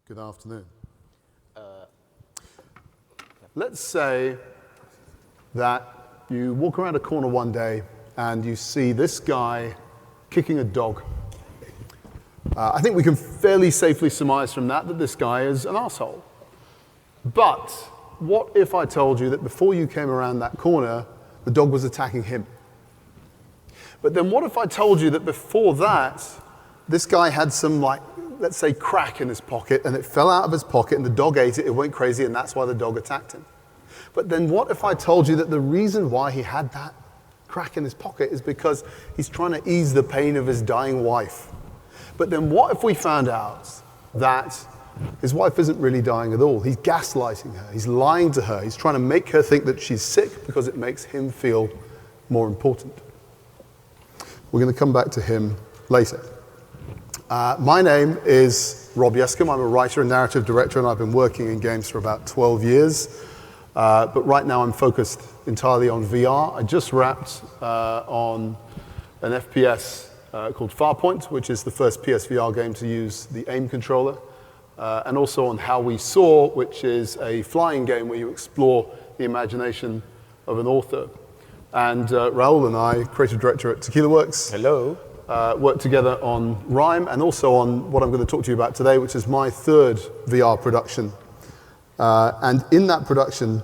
Good afternoon. Let's say that you walk around a corner one day and you see this guy kicking a dog. I think we can fairly safely surmise from that this guy is an asshole. But what if I told you that before you came around that corner, the dog was attacking him? But then what if I told you that before that, this guy had some, let's say, crack in his pocket, and it fell out of his pocket, and the dog ate it, it went crazy, and that's why the dog attacked him? But then what if I told you that the reason why he had that crack in his pocket is because he's trying to ease the pain of his dying wife? But then what if we found out that his wife isn't really dying at all? He's gaslighting her, he's lying to her, he's trying to make her think that she's sick because it makes him feel more important. We're going to come back to him later. My name is Rob Yescombe. I'm a writer and narrative director, and I've been working in games for about 12 years. But right now I'm focused entirely on VR. I just wrapped on an FPS called Farpoint, which is the first PSVR game to use the aim controller, and also on How We Saw, which is a flying game where you explore the imagination of an author. And Raul and I, creative director at Tequila Works, hello, worked together on Rhyme and also on what I'm going to talk to you about today, which is my third VR production. And in that production,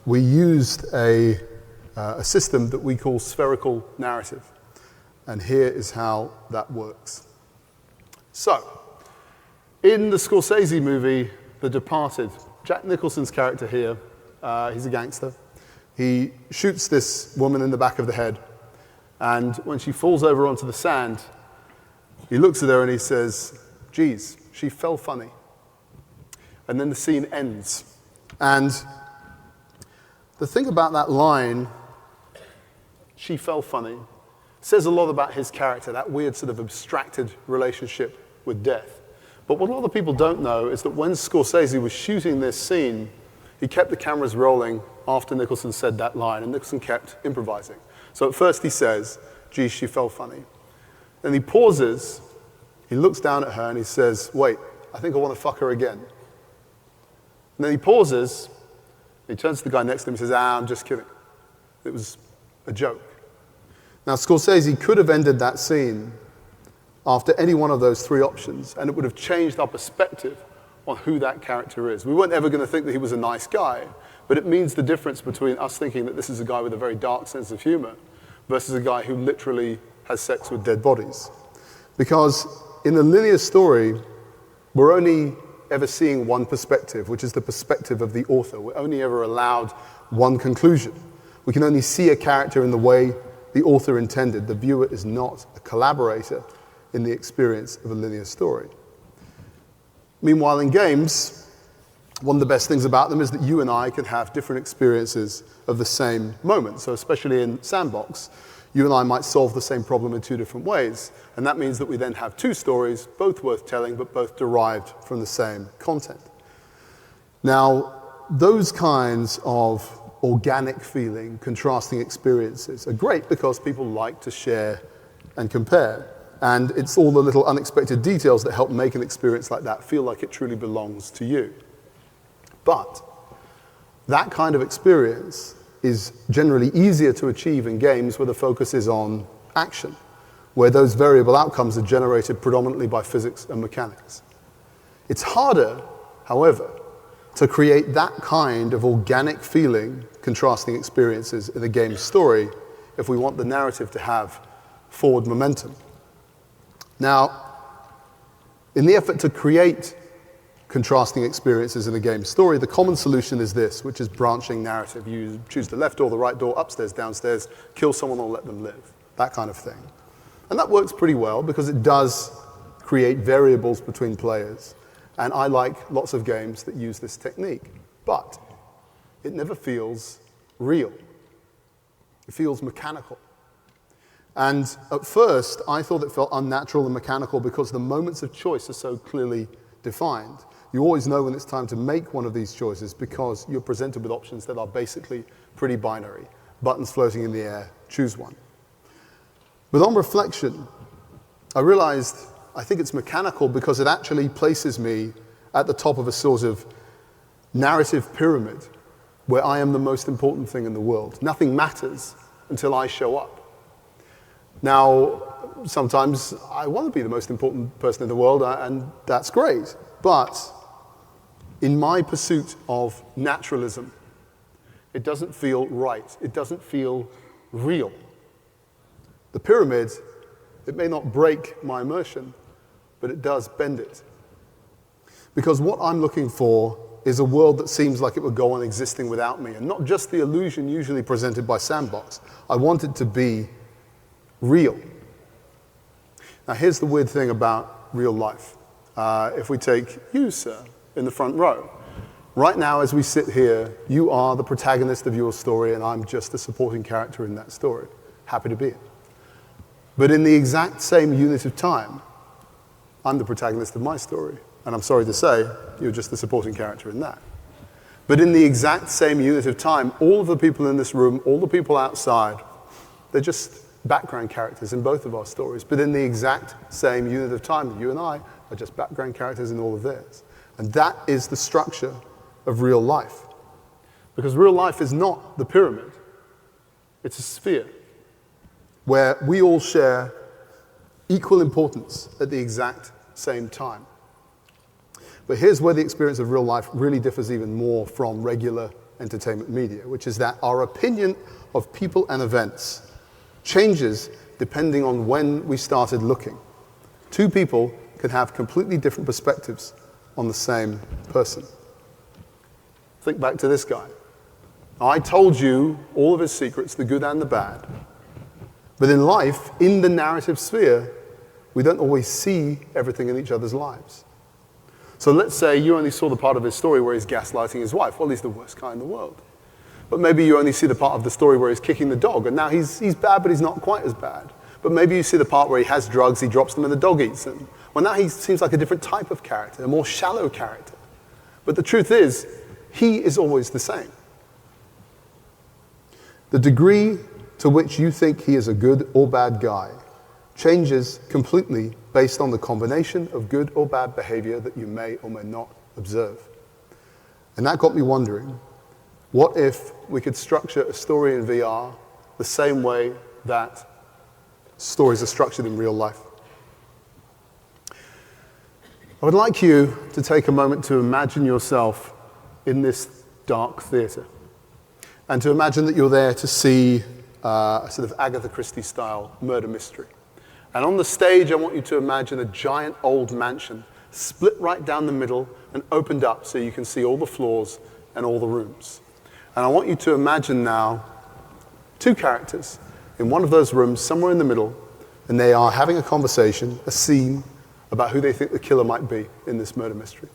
we used a system that we call Spherical narrative. And here is how that works. So, in the Scorsese movie, The Departed, Jack Nicholson's character here, he's a gangster. He shoots this woman in the back of the head, and when she falls over onto the sand, he looks at her and he says, "Geez, she fell funny." And then the scene ends. And the thing about that line, "she fell funny," says a lot about his character, that weird sort of abstracted relationship with death. But what a lot of people don't know is that when Scorsese was shooting this scene, he kept the cameras rolling after Nicholson said that line, and Nicholson kept improvising. So at first he says, "Geez, she fell funny." Then he pauses, he looks down at her and he says, "Wait, I think I want to fuck her again." And then he pauses, he turns to the guy next to him and says, "I'm just kidding. It was a joke." Now Scorsese could have ended that scene after any one of those three options, and it would have changed our perspective on who that character is. We weren't ever going to think that he was a nice guy, but it means the difference between us thinking that this is a guy with a very dark sense of humor versus a guy who literally has sex with dead bodies. Because in a linear story, we're only ever seeing one perspective, which is the perspective of the author. We're only ever allowed one conclusion. We can only see a character in the way the author intended. The viewer is not a collaborator in the experience of a linear story. Meanwhile, in games, one of the best things about them is that you and I can have different experiences of the same moment. So especially in Sandbox, you and I might solve the same problem in two different ways. And that means that we then have two stories, both worth telling, but both derived from the same content. Now, those kinds of organic feeling, contrasting experiences are great because people like to share and compare. And it's all the little unexpected details that help make an experience like that feel like it truly belongs to you. But that kind of experience is generally easier to achieve in games where the focus is on action, where those variable outcomes are generated predominantly by physics and mechanics. It's harder, however, to create that kind of organic feeling, contrasting experiences in a game's story if we want the narrative to have forward momentum. Now, in the effort to create contrasting experiences in a game story, the common solution is this, which is branching narrative. You choose the left door, the right door, upstairs, downstairs, kill someone or let them live, that kind of thing. And that works pretty well because it does create variables between players. And I like lots of games that use this technique. But it never feels real. It feels mechanical. And at first, I thought it felt unnatural and mechanical because the moments of choice are so clearly defined. You always know when it's time to make one of these choices because you're presented with options that are basically pretty binary. Buttons floating in the air, choose one. But on reflection, I realized I think it's mechanical because it actually places me at the top of a sort of narrative pyramid where I am the most important thing in the world. Nothing matters until I show up. Now, sometimes I want to be the most important person in the world, and that's great. But in my pursuit of naturalism, it doesn't feel right. It doesn't feel real. The pyramid, it may not break my immersion, but it does bend it. Because what I'm looking for is a world that seems like it would go on existing without me, and not just the illusion usually presented by Sandbox. I want it to be real. Now, here's the weird thing about real life. If we take you, sir, in the front row. Right now, as we sit here, you are the protagonist of your story, and I'm just a supporting character in that story. Happy to be it. But in the exact same unit of time, I'm the protagonist of my story. And I'm sorry to say, you're just the supporting character in that. But in the exact same unit of time, all of the people in this room, all the people outside, they're just background characters in both of our stories. But in the exact same unit of time, you and I are just background characters in all of theirs. And that is the structure of real life. Because real life is not the pyramid. It's a sphere where we all share equal importance at the exact same time. But here's where the experience of real life really differs even more from regular entertainment media, which is that our opinion of people and events changes depending on when we started looking. Two people can have completely different perspectives on the same person. Think back to this guy. I told you all of his secrets, the good and the bad. But in life, in the narrative sphere, we don't always see everything in each other's lives. So let's say you only saw the part of his story where he's gaslighting his wife. Well, he's the worst guy in the world. But maybe you only see the part of the story where he's kicking the dog, and now he's bad, but he's not quite as bad. But maybe you see the part where he has drugs, he drops them, and the dog eats them. Well, now he seems like a different type of character, a more shallow character. But the truth is, he is always the same. The degree to which you think he is a good or bad guy changes completely based on the combination of good or bad behavior that you may or may not observe. And that got me wondering, what if we could structure a story in VR the same way that stories are structured in real life? I would like you to take a moment to imagine yourself in this dark theater, and to imagine that you're there to see a sort of Agatha Christie-style murder mystery. And on the stage, I want you to imagine a giant old mansion split right down the middle and opened up so you can see all the floors and all the rooms. And I want you to imagine now two characters in one of those rooms, somewhere in the middle, and they are having a conversation, a scene, about who they think the killer might be in this murder mystery.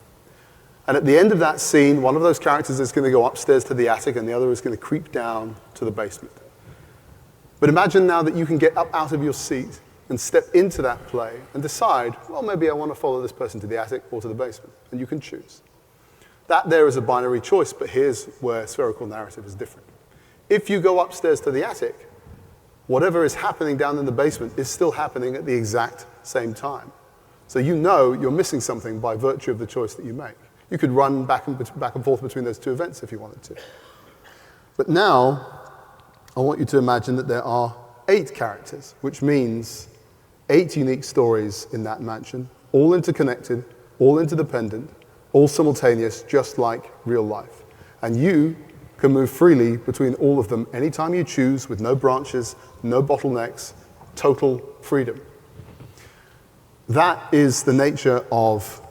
And at the end of that scene, one of those characters is going to go upstairs to the attic, and the other is going to creep down to the basement. But imagine now that you can get up out of your seat and step into that play and decide, well, maybe I want to follow this person to the attic or to the basement, and you can choose. That there is a binary choice, but here's where spherical narrative is different. If you go upstairs to the attic, whatever is happening down in the basement is still happening at the exact same time. So you know you're missing something by virtue of the choice that you make. You could run back and forth between those two events if you wanted to. But now, I want you to imagine that there are 8 characters, which means 8 unique stories in that mansion, all interconnected, all interdependent, all simultaneous, just like real life. And you can move freely between all of them anytime you choose, with no branches, no bottlenecks, total freedom. That is the nature of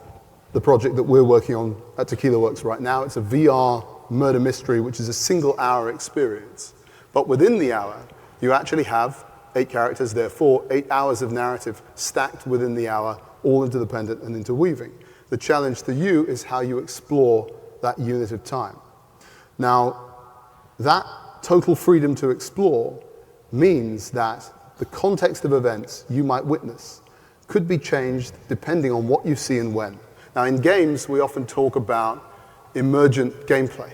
the project that we're working on at Tequila Works right now. It's a VR murder mystery, which is a single-hour experience. But within the hour, you actually have 8 characters, therefore 8 hours of narrative stacked within the hour, all interdependent and interweaving. The challenge to you is how you explore that unit of time. Now, that total freedom to explore means that the context of events you might witness could be changed depending on what you see and when. Now, in games, we often talk about emergent gameplay.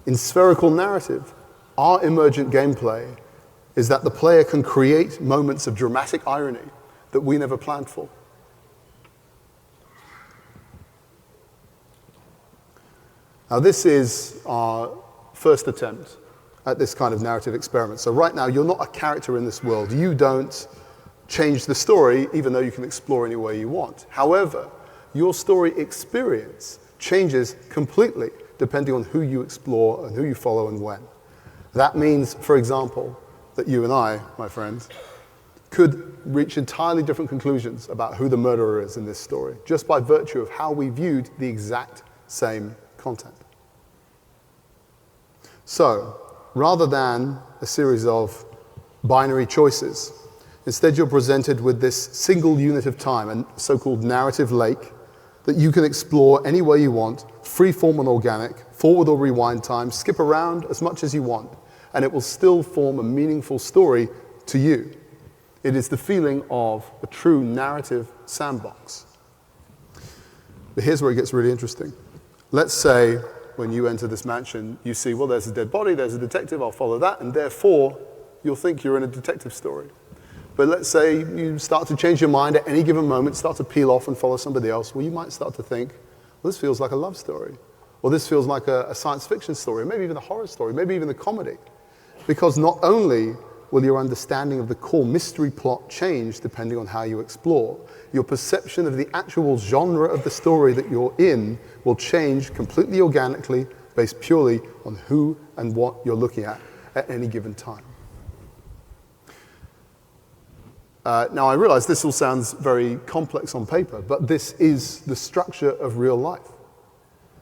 In spherical narrative, our emergent gameplay is that the player can create moments of dramatic irony that we never planned for. Now, this is our first attempt at this kind of narrative experiment. So right now, you're not a character in this world. You don't change the story, even though you can explore any way you want. However, your story experience changes completely depending on who you explore and who you follow and when. That means, for example, that you and I, my friends, could reach entirely different conclusions about who the murderer is in this story, just by virtue of how we viewed the exact same content. So, rather than a series of binary choices, instead you're presented with this single unit of time, a so-called narrative lake, that you can explore any way you want, free form and organic, forward or rewind time, skip around as much as you want, and it will still form a meaningful story to you. It is the feeling of a true narrative sandbox. But here's where it gets really interesting. Let's say when you enter this mansion, you see, well, there's a dead body, there's a detective, I'll follow that, and therefore you'll think you're in a detective story. But let's say you start to change your mind at any given moment, start to peel off and follow somebody else. Well, you might start to think, well, this feels like a love story. Or this feels like a science fiction story, maybe even a horror story, maybe even a comedy. Because not only will your understanding of the core mystery plot change depending on how you explore, your perception of the actual genre of the story that you're in will change completely organically based purely on who and what you're looking at any given time. Now, I realize this all sounds very complex on paper, but this is the structure of real life.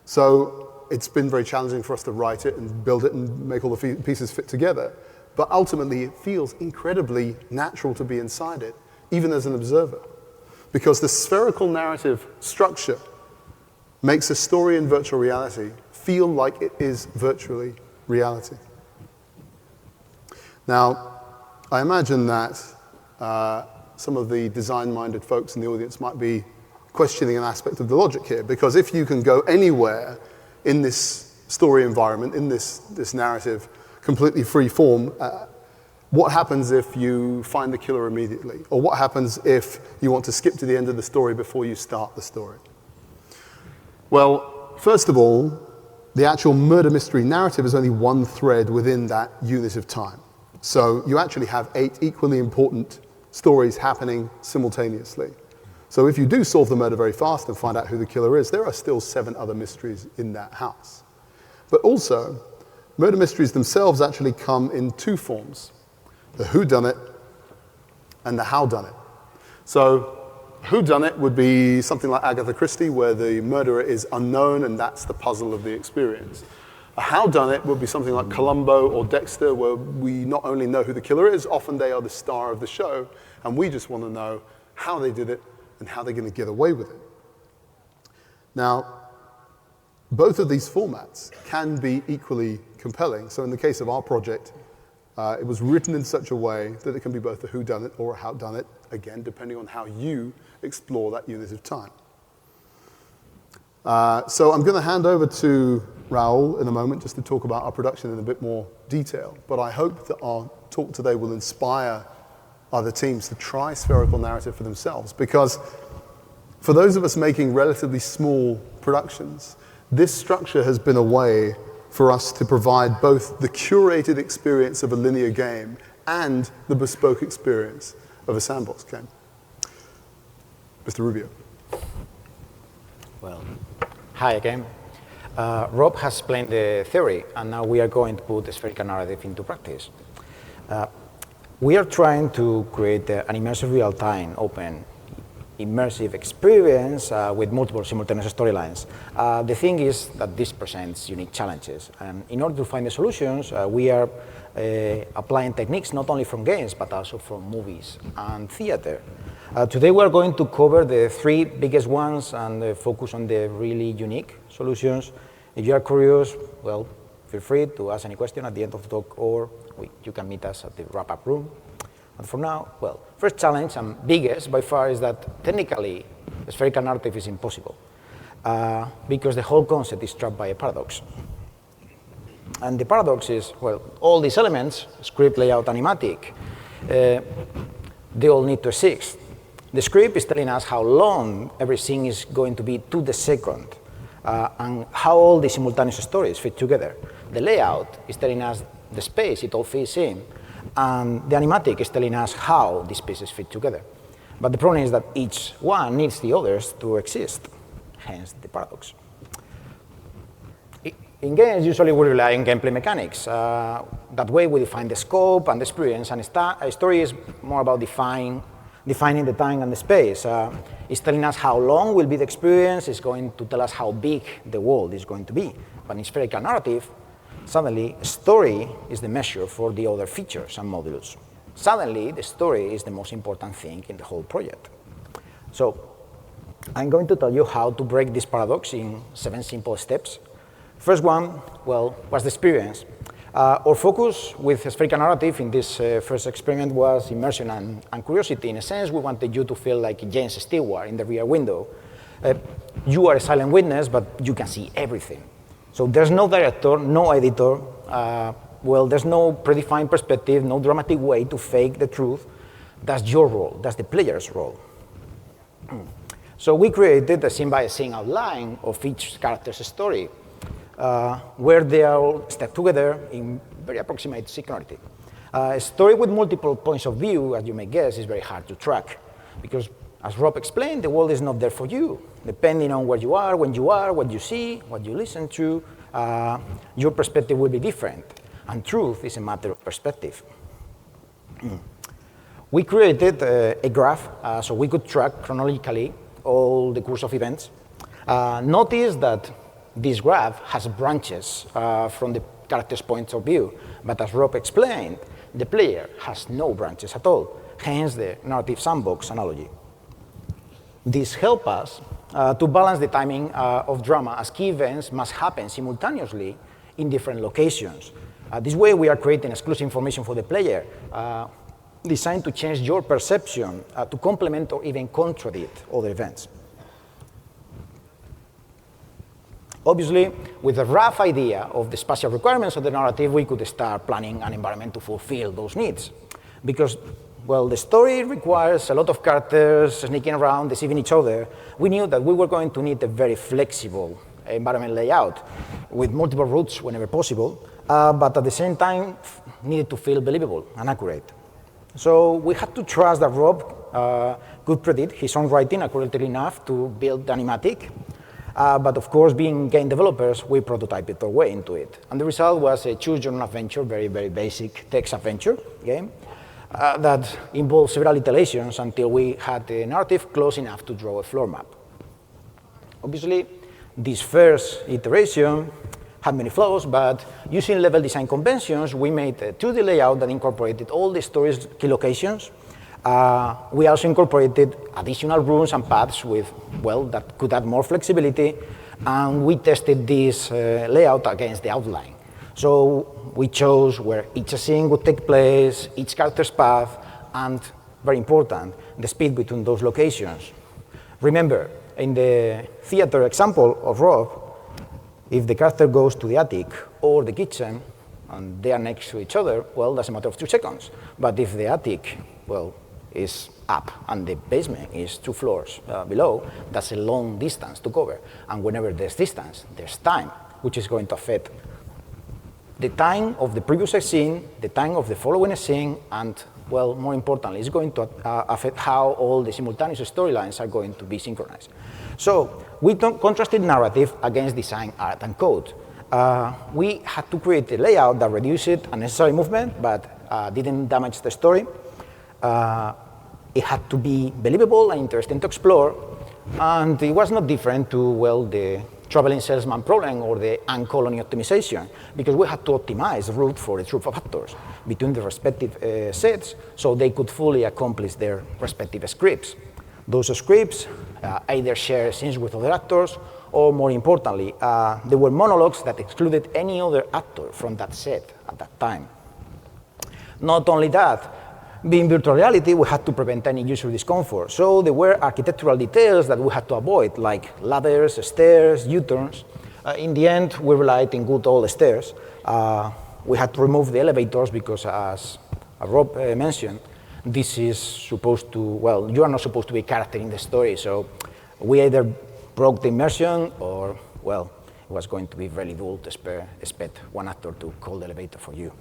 So it's been very challenging for us to write it and build it and make all the pieces fit together. But ultimately, it feels incredibly natural to be inside it, even as an observer. Because the spherical narrative structure makes a story in virtual reality feel like it is virtually reality. Now, I imagine that some of the design-minded folks in the audience might be questioning an aspect of the logic here, because if you can go anywhere in this story environment, in this narrative, completely free form, what happens if you find the killer immediately? Or what happens if you want to skip to the end of the story before you start the story? Well, first of all, the actual murder mystery narrative is only one thread within that unit of time. So you actually have 8 equally important stories happening simultaneously. So if you do solve the murder very fast and find out who the killer is, there are still 7 other mysteries in that house. But also, murder mysteries themselves actually come in 2 forms: the whodunit and the howdunit. So whodunit would be something like Agatha Christie, where the murderer is unknown and that's the puzzle of the experience. A howdunit would be something like Columbo or Dexter, where we not only know who the killer is, often they are the star of the show, and we just want to know how they did it and how they're going to get away with it. Now, both of these formats can be equally compelling. So in the case of our project, it was written in such a way that it can be both a whodunit or a howdunit, again, depending on how you explore that unit of time. So I'm going to hand over to Raul in a moment just to talk about our production in a bit more detail. But I hope that our talk today will inspire other teams to try spherical narrative for themselves. Because for those of us making relatively small productions, this structure has been a way for us to provide both the curated experience of a linear game and the bespoke experience of a sandbox game. Mr. Rubio. Well, hi again. Rob has explained the theory, and now we are going to put the spherical narrative into practice. We are trying to create an immersive real-time, open, immersive experience with multiple simultaneous storylines. The thing is that this presents unique challenges, and in order to find the solutions, we are applying techniques not only from games, but also from movies and theater. Today we are going to cover the 3 biggest ones and focus on the really unique solutions. If you are curious, well, feel free to ask any question at the end of the talk, or you can meet us at the wrap-up room. But for now, well, first challenge and biggest by far is that technically the spherical narrative is impossible because the whole concept is trapped by a paradox. And the paradox is, well, all these elements, script, layout, animatic, they all need to exist. The script is telling us how long every scene is going to be to the second. and how all the simultaneous stories fit together. The layout is telling us the space it all fits in, and the animatic is telling us how these pieces fit together. But the problem is that each one needs the others to exist, hence the paradox. In games, usually we rely on gameplay mechanics. That way we define the scope and the experience, and a story is more about defining the time and the space. It's telling us how long will be the experience, it's going to tell us how big the world is going to be. But in spherical narrative, suddenly story is the measure for the other features and modules. Suddenly, the story is the most important thing in the whole project. So I'm going to tell you how to break this paradox in 7 simple steps. First one, well, was the experience. Our focus with spherical narrative in this first experiment was immersion and curiosity. In a sense, we wanted you to feel like James Stewart in the rear window. You are a silent witness, but you can see everything. So there's no director, no editor. Well, there's no predefined perspective, no dramatic way to fake the truth. That's your role. That's the player's role. So we created a scene-by-scene outline of each character's story, where they are all stacked together in very approximate synchronity. A story with multiple points of view, as you may guess, is very hard to track, because, as Rob explained, the world is not there for you. Depending on where you are, when you are, what you see, what you listen to, your perspective will be different. And truth is a matter of perspective. We created a graph so we could track chronologically all the course of events. Notice that this graph has branches from the character's point of view, but as Rob explained, the player has no branches at all, hence the narrative sandbox analogy. This helps us to balance the timing of drama, as key events must happen simultaneously in different locations. This way, we are creating exclusive information for the player, designed to change your perception, to complement or even contradict other events. Obviously, with a rough idea of the spatial requirements of the narrative, we could start planning an environment to fulfill those needs. Because, well, the story requires a lot of characters sneaking around, deceiving each other. We knew that we were going to need a very flexible environment layout with multiple routes whenever possible, but at the same time needed to feel believable and accurate. So we had to trust that Rob could predict his own writing accurately enough to build the animatic. But of course, being game developers, we prototyped our way into it. And the result was a choose-your-own adventure, very, very basic text adventure game that involved several iterations until we had the narrative close enough to draw a floor map. Obviously, this first iteration had many flaws, but using level design conventions, we made a 2D layout that incorporated all the story's key locations. We also incorporated additional rooms and paths with, well, that could add more flexibility, and we tested this layout against the outline. So we chose where each scene would take place, each character's path, and, very important, the speed between those locations. Remember, in the theater example of Rob, if the character goes to the attic or the kitchen, and they are next to each other, well, that's a matter of 2 seconds. But if the attic, well, is up and the basement is 2 floors below, that's a long distance to cover. And whenever there's distance, there's time, which is going to affect the time of the previous scene, the time of the following scene, and, well, more importantly, it's going to affect how all the simultaneous storylines are going to be synchronized. So we contrasted narrative against design, art, and code. We had to create a layout that reduced unnecessary movement, but didn't damage the story. It had to be believable and interesting to explore, and it was not different to, well, the traveling salesman problem or the ant colony optimization, because we had to optimize the route for a troop of actors between the respective sets so they could fully accomplish their respective scripts. Those scripts either share scenes with other actors, or more importantly, there were monologues that excluded any other actor from that set at that time. Not only that, being virtual reality, we had to prevent any user discomfort. So there were architectural details that we had to avoid, like ladders, stairs, U-turns. In the end, we relied in good old stairs. We had to remove the elevators because, as Rob mentioned, this is supposed to, well, you are not supposed to be a character in the story. So we either broke the immersion or well, it was going to be really dull to expect one actor to call the elevator for you.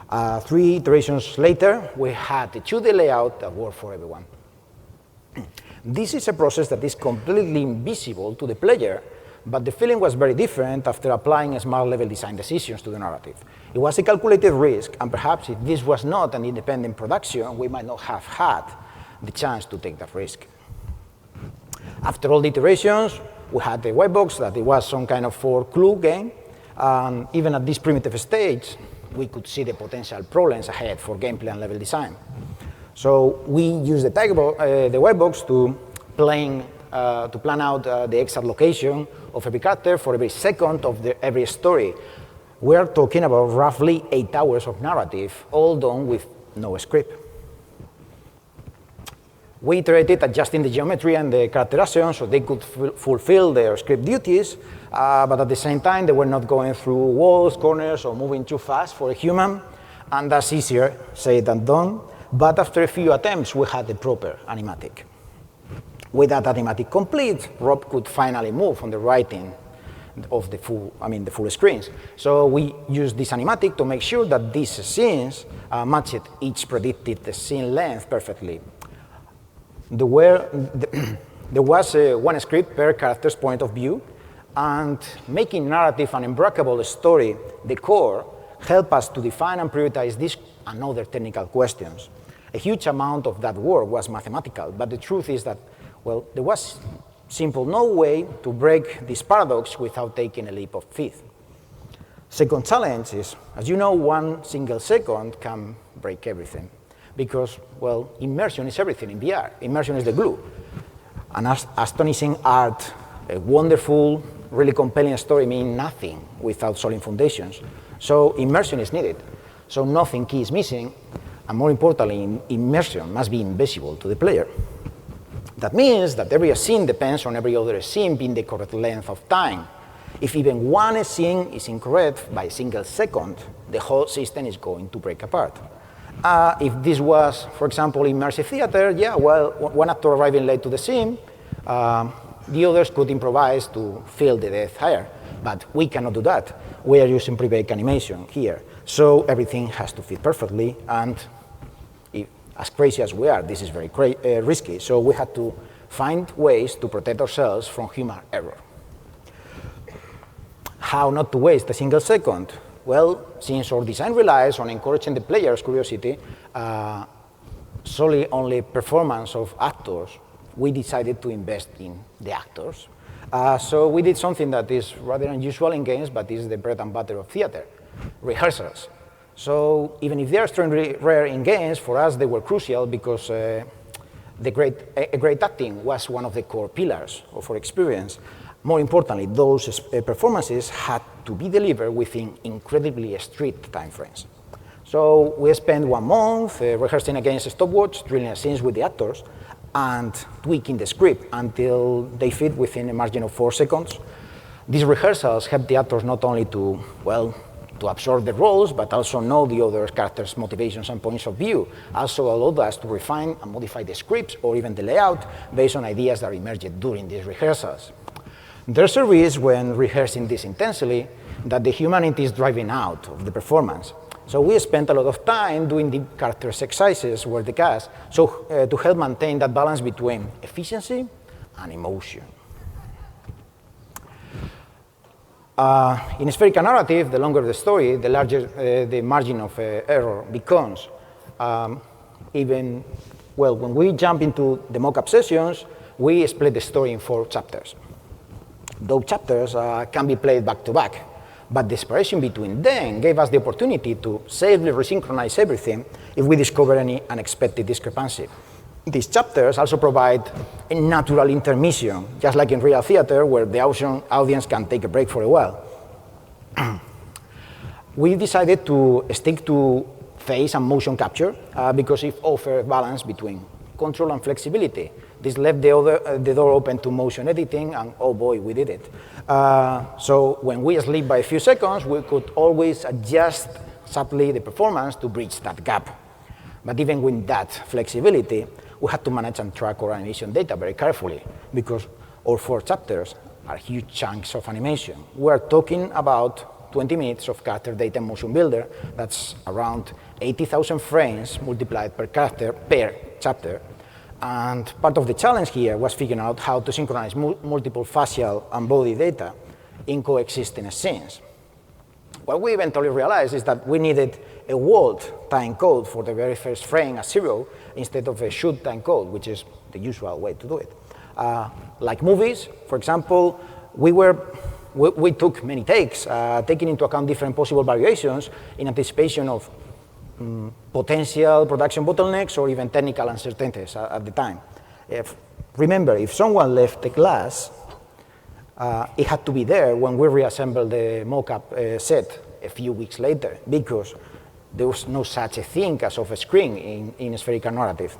3 iterations later, we had the 2D layout that worked for everyone. This is a process that is completely invisible to the player, but the feeling was very different after applying smart level design decisions to the narrative. It was a calculated risk, and perhaps if this was not an independent production, we might not have had the chance to take that risk. After all the iterations, we had the white box that it was some kind of 4-clue game, and even at this primitive stage, we could see the potential problems ahead for gameplay and level design. So we used the white box to plan out the exact location of every character for every second of every story. We are talking about roughly 8 hours of narrative, all done with no script. We iterated adjusting the geometry and the characterization so they could fulfill their script duties, but at the same time, they were not going through walls, corners, or moving too fast for a human, and that's easier said than done. But after a few attempts, we had the proper animatic. With that animatic complete, Rob could finally move on the writing of the full screens. So we used this animatic to make sure that these scenes matched each predicted scene length perfectly. There was one script per character's point of view, and making narrative an unbreakable story, the core, helped us to define and prioritize these and other technical questions. A huge amount of that work was mathematical, but the truth is that, well, there was simply no way to break this paradox without taking a leap of faith. Second challenge is, as you know, 1 single second can break everything. Because, well, immersion is everything in VR. Immersion is the glue. An astonishing art, a wonderful, really compelling story mean nothing without solid foundations. So immersion is needed. So nothing key is missing, and more importantly, immersion must be invisible to the player. That means that every scene depends on every other scene being the correct length of time. If even one scene is incorrect by a single second, the whole system is going to break apart. If this was, for example, immersive theater, yeah, well, one actor arriving late to the scene, the others could improvise to fill the death higher. But we cannot do that. We are using pre-baked animation here. So everything has to fit perfectly, and as crazy as we are, this is very risky. So we had to find ways to protect ourselves from human error. How not to waste a single second? Well, since our design relies on encouraging the player's curiosity, solely on the performance of actors, we decided to invest in the actors. So we did something that is rather unusual in games, but is the bread and butter of theater, rehearsals. So even if they are extremely rare in games, for us they were crucial because a great acting was one of the core pillars of our experience. More importantly, those performances had to be delivered within incredibly strict timeframes. So we spent 1 month rehearsing against a stopwatch, drilling scenes with the actors, and tweaking the script until they fit within a margin of 4 seconds. These rehearsals helped the actors not only to, well, to absorb the roles, but also know the other characters' motivations and points of view. Also allowed us to refine and modify the scripts or even the layout based on ideas that emerged during these rehearsals. There's a risk when rehearsing this intensely that the humanity is driving out of the performance. So we spent a lot of time doing the character exercises where the cast, to help maintain that balance between efficiency and emotion. In a spherical narrative, the longer the story, the larger the margin of error becomes. Even, well, when we jump into the mock-up sessions, we split the story in 4 chapters. Those chapters can be played back to back, but the separation between them gave us the opportunity to safely resynchronize everything if we discover any unexpected discrepancy. These chapters also provide a natural intermission, just like in real theater, where the audience can take a break for a while. We decided to stick to face and motion capture because it offered balance between control and flexibility. This left the door open to motion editing, and oh boy, we did it. So when we sleep by a few seconds, we could always adjust subtly the performance to bridge that gap. But even with that flexibility, we had to manage and track our animation data very carefully because all 4 chapters are huge chunks of animation. We're talking about 20 minutes of character data motion builder. That's around 80,000 frames multiplied per character per chapter. And part of the challenge here was figuring out how to synchronize multiple facial and body data in coexisting scenes. What we eventually realized is that we needed a world time code for the very first frame as 0 instead of a shoot time code, which is the usual way to do it. Like movies, for example, we took many takes, taking into account different possible variations in anticipation of potential production bottlenecks or even technical uncertainties at the time. Remember, if someone left the glass, it had to be there when we reassembled the mock-up set a few weeks later, because there was no such a thing as of a screen in spherical narrative.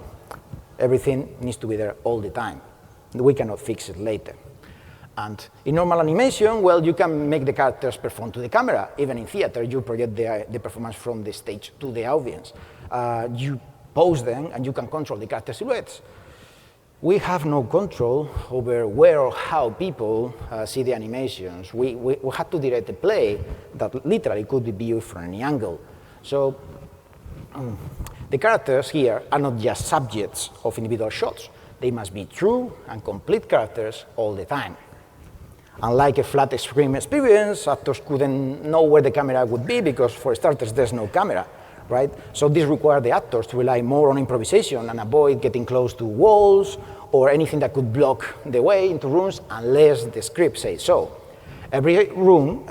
Everything needs to be there all the time. We cannot fix it later. And in normal animation, well, you can make the characters perform to the camera. Even in theater, you project the performance from the stage to the audience. You pose them, and you can control the character silhouettes. We have no control over where or how people see the animations. We had to direct a play that literally could be viewed from any angle. So the characters here are not just subjects of individual shots. They must be true and complete characters all the time. Unlike a flat screen experience, actors couldn't know where the camera would be because, for starters, there's no camera, right? So this required the actors to rely more on improvisation and avoid getting close to walls or anything that could block the way into rooms unless the script says so. Every room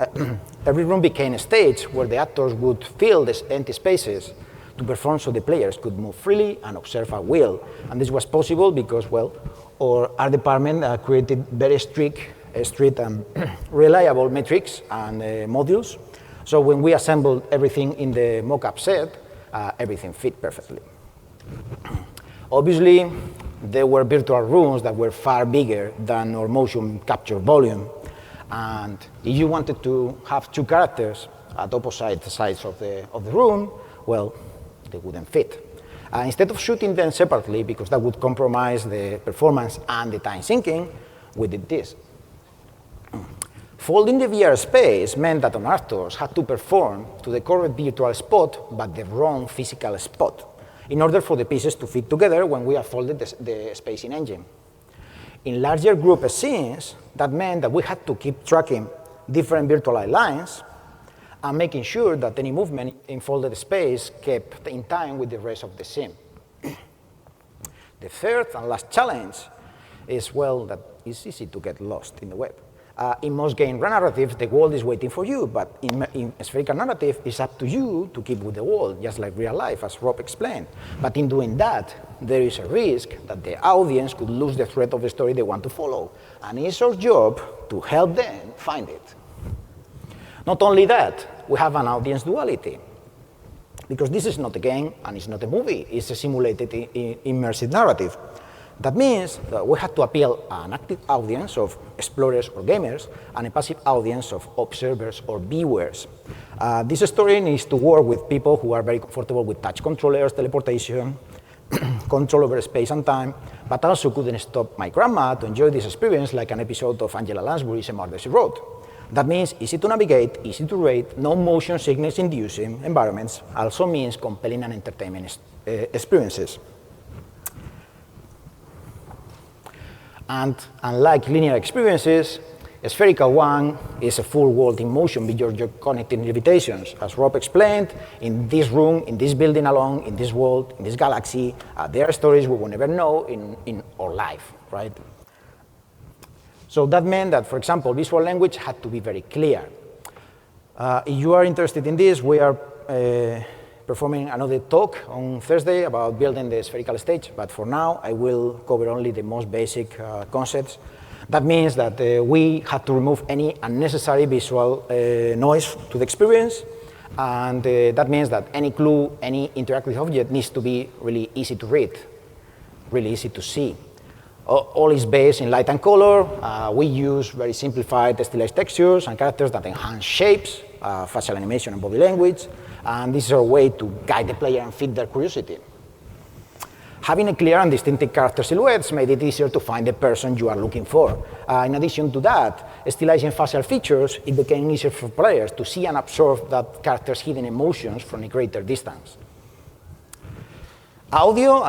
became a stage where the actors would fill these empty spaces to perform so the players could move freely and observe at will. And this was possible because, well, our art department created very strict and reliable metrics and modules. So when we assembled everything in the mock-up set, everything fit perfectly. Obviously, there were virtual rooms that were far bigger than our motion capture volume. And if you wanted to have two characters at opposite sides of the room, well, they wouldn't fit. Instead of shooting them separately, because that would compromise the performance and the time syncing, we did this. Folding the VR space meant that our actors had to perform to the correct virtual spot, but the wrong physical spot, in order for the pieces to fit together when we unfolded the spacing engine. In larger group scenes, that meant that we had to keep tracking different virtual lines and making sure that any movement in folded space kept in time with the rest of the scene. The third and last challenge is, well, that it's easy to get lost in the web. In most game narratives, the world is waiting for you, but in spherical narrative, it's up to you to keep with the world, just like real life, as Rob explained. But in doing that, there is a risk that the audience could lose the thread of the story they want to follow. And it's our job to help them find it. Not only that, we have an audience duality. Because this is not a game and it's not a movie, it's a simulated immersive narrative. That means that we have to appeal an active audience of explorers or gamers and a passive audience of observers or viewers. This story needs to work with people who are very comfortable with touch controllers, teleportation, control over space and time, but also couldn't stop my grandma to enjoy this experience like an episode of Angela Lansbury's A Murder's Road. That means easy to navigate, easy to rate, no motion sickness inducing environments, also means compelling and entertainment experiences. And unlike linear experiences, a spherical one is a full world in motion beyond your connected limitations. As Rob explained, in this room, in this building alone, in this world, in this galaxy, there are stories we will never know in our life, right? So that meant that, for example, visual language had to be very clear. If you are interested in this, we are performing another talk on Thursday about building the spherical stage, but for now, I will cover only the most basic concepts. That means that we had to remove any unnecessary visual noise to the experience, and that means that any clue, any interactive object needs to be really easy to read, really easy to see. All is based in light and color. We use very simplified stylized textures and characters that enhance shapes, facial animation and body language, and this is our way to guide the player and feed their curiosity. Having a clear and distinctive character silhouettes made it easier to find the person you are looking for. In addition to that, stylizing facial features, it became easier for players to see and absorb that character's hidden emotions from a greater distance. Audio,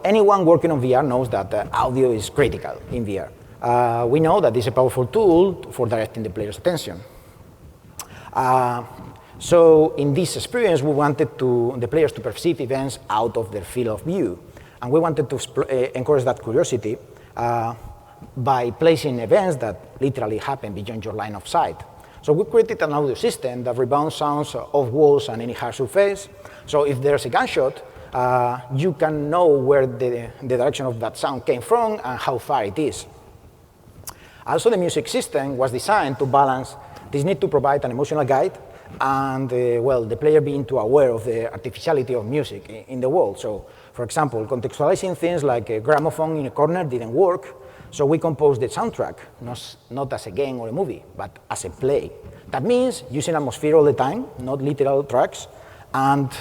anyone working on VR knows that audio is critical in VR. We know that it's a powerful tool for directing the player's attention. So in this experience, we wanted the players to perceive events out of their field of view. And we wanted to encourage that curiosity by placing events that literally happen beyond your line of sight. So we created an audio system that rebounds sounds off walls and any hard surface. So if there's a gunshot, you can know where the direction of that sound came from and how far it is. Also, the music system was designed to balance this need to provide an emotional guide and, the player being too aware of the artificiality of music in the world. So, for example, contextualizing things like a gramophone in a corner didn't work, so we composed the soundtrack, not as a game or a movie, but as a play. That means using atmosphere all the time, not literal tracks, and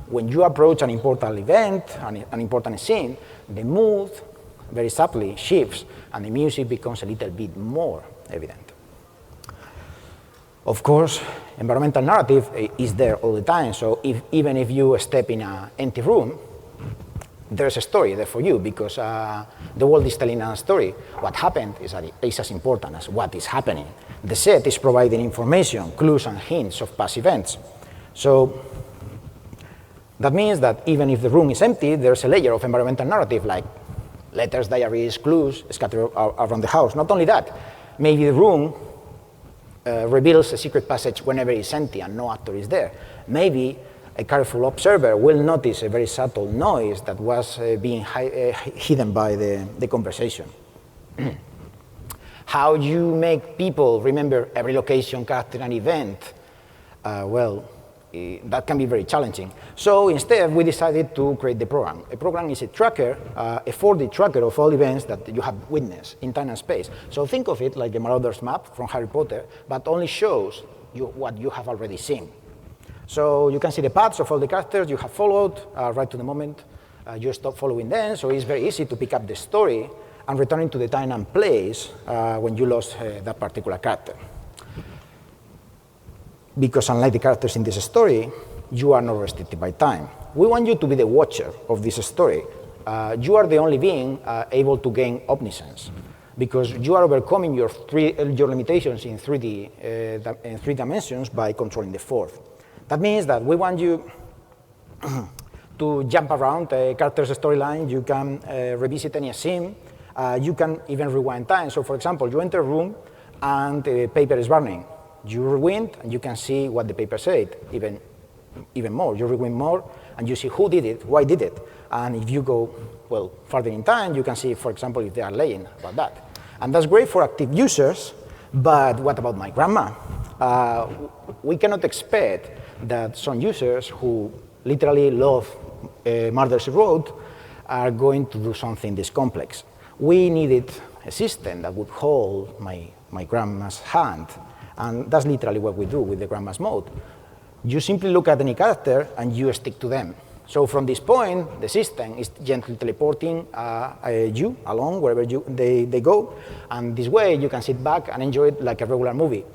when you approach an important event, an important scene, the mood very subtly shifts, and the music becomes a little bit more evident. Of course, environmental narrative is there all the time, so even if you step in an empty room, there's a story there for you, because the world is telling a story. What happened is as important as what is happening. The set is providing information, clues and hints of past events. So that means that even if the room is empty, there's a layer of environmental narrative, like letters, diaries, clues scattered around the house. Not only that, maybe the room reveals a secret passage whenever it's empty and no actor is there. Maybe a careful observer will notice a very subtle noise that was being hidden by the conversation. How you make people remember every location, character, and event, that can be very challenging. So instead, we decided to create the program. A program is a tracker, a 4D tracker of all events that you have witnessed in time and space. So think of it like a Marauder's map from Harry Potter, but only shows you what you have already seen. So you can see the paths of all the characters you have followed right to the moment you stop following them. So it's very easy to pick up the story and returning to the time and place when you lost that particular character. Because unlike the characters in this story, you are not restricted by time. We want you to be the watcher of this story. You are the only being able to gain omniscience, because you are overcoming your limitations in 3 dimensions by controlling the fourth. That means that we want you to jump around a character's storyline. You can revisit any scene. You can even rewind time. So, for example, you enter a room and the paper is burning. You rewind and you can see what the paper said, even more. You rewind more and you see who did it, why did it. And if you go, further in time, you can see, for example, if they are lying about that. And that's great for active users, but what about my grandma? We cannot expect that some users who literally love Murder, She Wrote are going to do something this complex. We needed a system that would hold my grandma's hand. And that's literally what we do with the grandma's mode. You simply look at any character and you stick to them. So from this point, the system is gently teleporting you along wherever they go. And this way, you can sit back and enjoy it like a regular movie.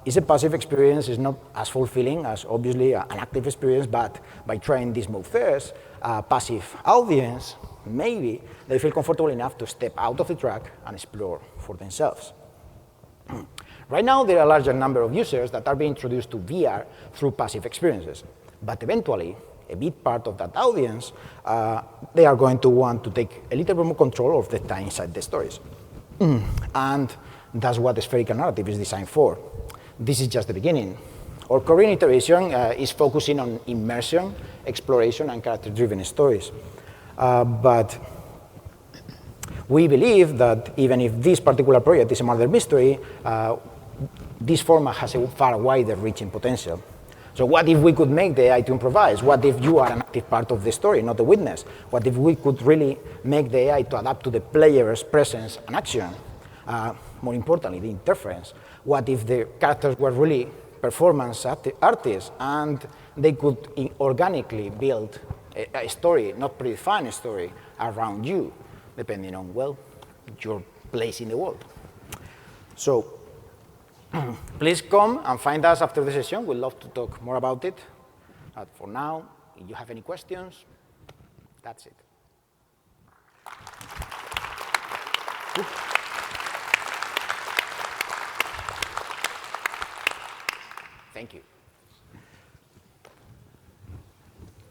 It's a passive experience. It's not as fulfilling as, obviously, an active experience. But by trying this mode first, a passive audience, maybe they feel comfortable enough to step out of the track and explore for themselves. Right now, there are a larger number of users that are being introduced to VR through passive experiences. But eventually, a big part of that audience, they are going to want to take a little bit more control of the time inside the stories. And that's what the spherical narrative is designed for. This is just the beginning. Our current iteration is focusing on immersion, exploration, and character-driven stories. But we believe that even if this particular project is a murder mystery, this format has a far wider reaching potential. So what if we could make the AI to improvise? What if you are an active part of the story, not a witness? What if we could really make the AI to adapt to the player's presence and action? More importantly, the interference. What if the characters were really performance artists and they could organically build a story, not predefined story, around you, depending on, well, your place in the world. So please come and find us after the session. We'd love to talk more about it. But for now, if you have any questions, that's it. Thank you.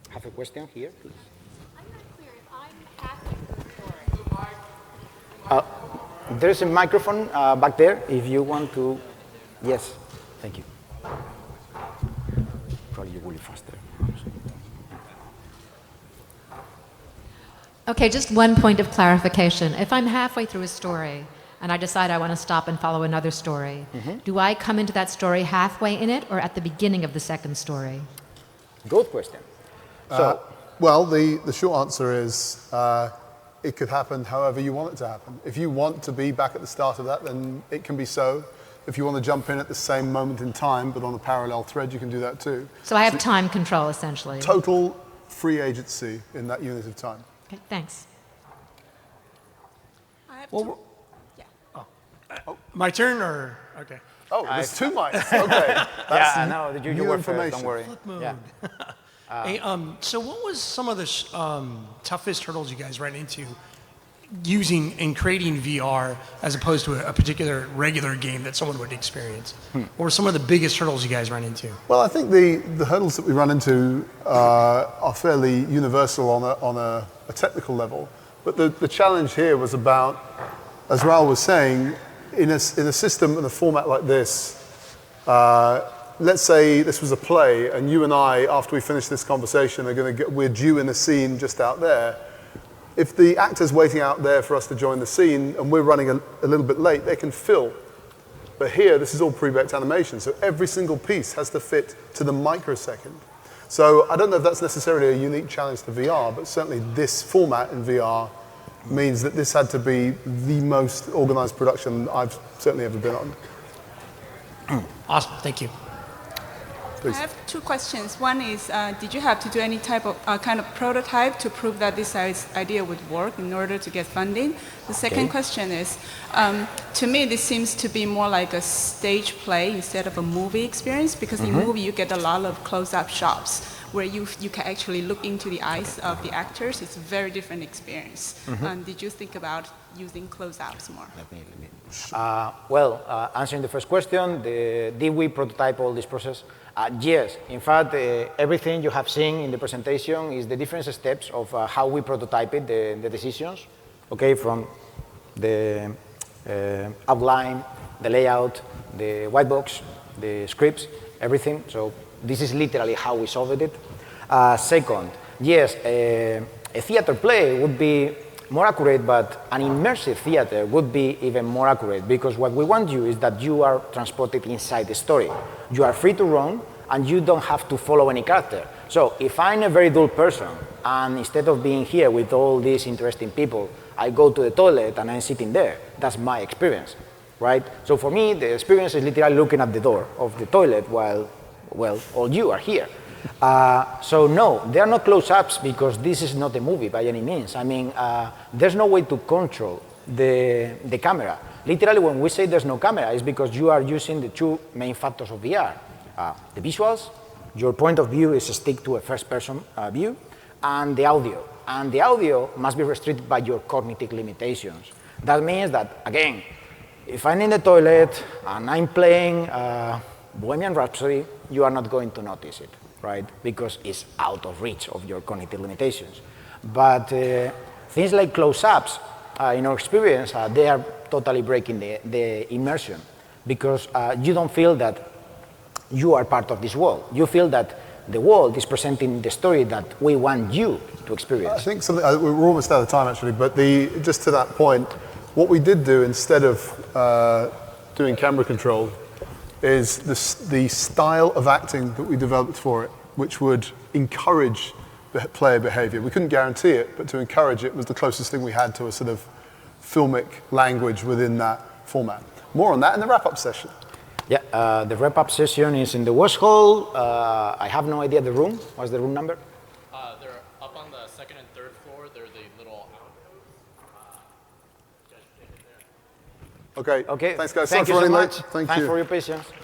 Have a question here, please? I'm not clear if I'm halfway through the story. There's a microphone back there if you want to. Yes, thank you. Probably you will be faster. Okay, just one point of clarification. If I'm halfway through a story and I decide I want to stop and follow another story, do I come into that story halfway in it or at the beginning of the second story? Good question. So, well, the short answer is it could happen however you want it to happen. If you want to be back at the start of that, then it can be so. If you want to jump in at the same moment in time, but on a parallel thread, you can do that too. So I have time control, essentially. Total free agency in that unit of time. Okay, thanks. I have Well, my turn, or okay? Oh, there's two mics. Okay. That's yeah, no, you new were first, information. don't worry. Flip mode. Yeah. Hey, so what was some of the toughest hurdles you guys ran into using and creating VR as opposed to a particular regular game that someone would experience? Or some of the biggest hurdles you guys ran into? Well, I think the hurdles that we run into are fairly universal on a technical level. But the challenge here was about, as Raul was saying, in a system and a format like this, let's say this was a play, and you and I, after we finish this conversation, we're due in a scene just out there. If the actor's waiting out there for us to join the scene, and we're running a little bit late, they can fill. But here, this is all pre-baked animation, so every single piece has to fit to the microsecond. So I don't know if that's necessarily a unique challenge to VR, but certainly this format in VR means that this had to be the most organized production I've certainly ever been on. Awesome, thank you. Please. I have two questions. One is, did you have to do any type of kind of prototype to prove that this idea would work in order to get funding? The second question is, to me, this seems to be more like a stage play instead of a movie experience, because in movie you get a lot of close-up shots where you can actually look into the eyes of the actors. It's a very different experience. Did you think about using close-ups more? Well, answering the first question, did we prototype all this process? Yes. In fact, everything you have seen in the presentation is the different steps of how we prototyped the decisions, okay, from the outline, the layout, the white box, the scripts, everything. So this is literally how we solved it. Second, yes, a theater play would be more accurate, but an immersive theater would be even more accurate, because what we want you is that you are transported inside the story. You are free to roam, and you don't have to follow any character. So if I'm a very dull person, and instead of being here with all these interesting people, I go to the toilet and I'm sitting there, that's my experience, right? So for me, the experience is literally looking at the door of the toilet while, well, all you are here. So no, there are no close-ups, because this is not a movie by any means. I mean, there's no way to control the camera. Literally, when we say there's no camera, it's because you are using the two main factors of VR. The visuals, your point of view is to stick to a first-person view, and the audio. And the audio must be restricted by your cognitive limitations. That means that, again, if I'm in the toilet and I'm playing Bohemian Rhapsody, you are not going to notice it, right? Because it's out of reach of your cognitive limitations. But things like close-ups, in our experience, they are totally breaking the immersion, because you don't feel that you are part of this world. You feel that the world is presenting the story that we want you to experience. I think something, we're almost out of time actually, but just to that point, what we did do instead of doing camera control is the style of acting that we developed for it, which would encourage player behavior. We couldn't guarantee it, but to encourage it was the closest thing we had to a sort of filmic language within that format. More on that in the wrap-up session. Yeah, the wrap-up session is in the West Hall. I have no idea the room. What's the room number? They're up on Okay. Okay. Thanks, guys. Thank Sorry you for so running much. late. Thanks Thanks you. for your patience.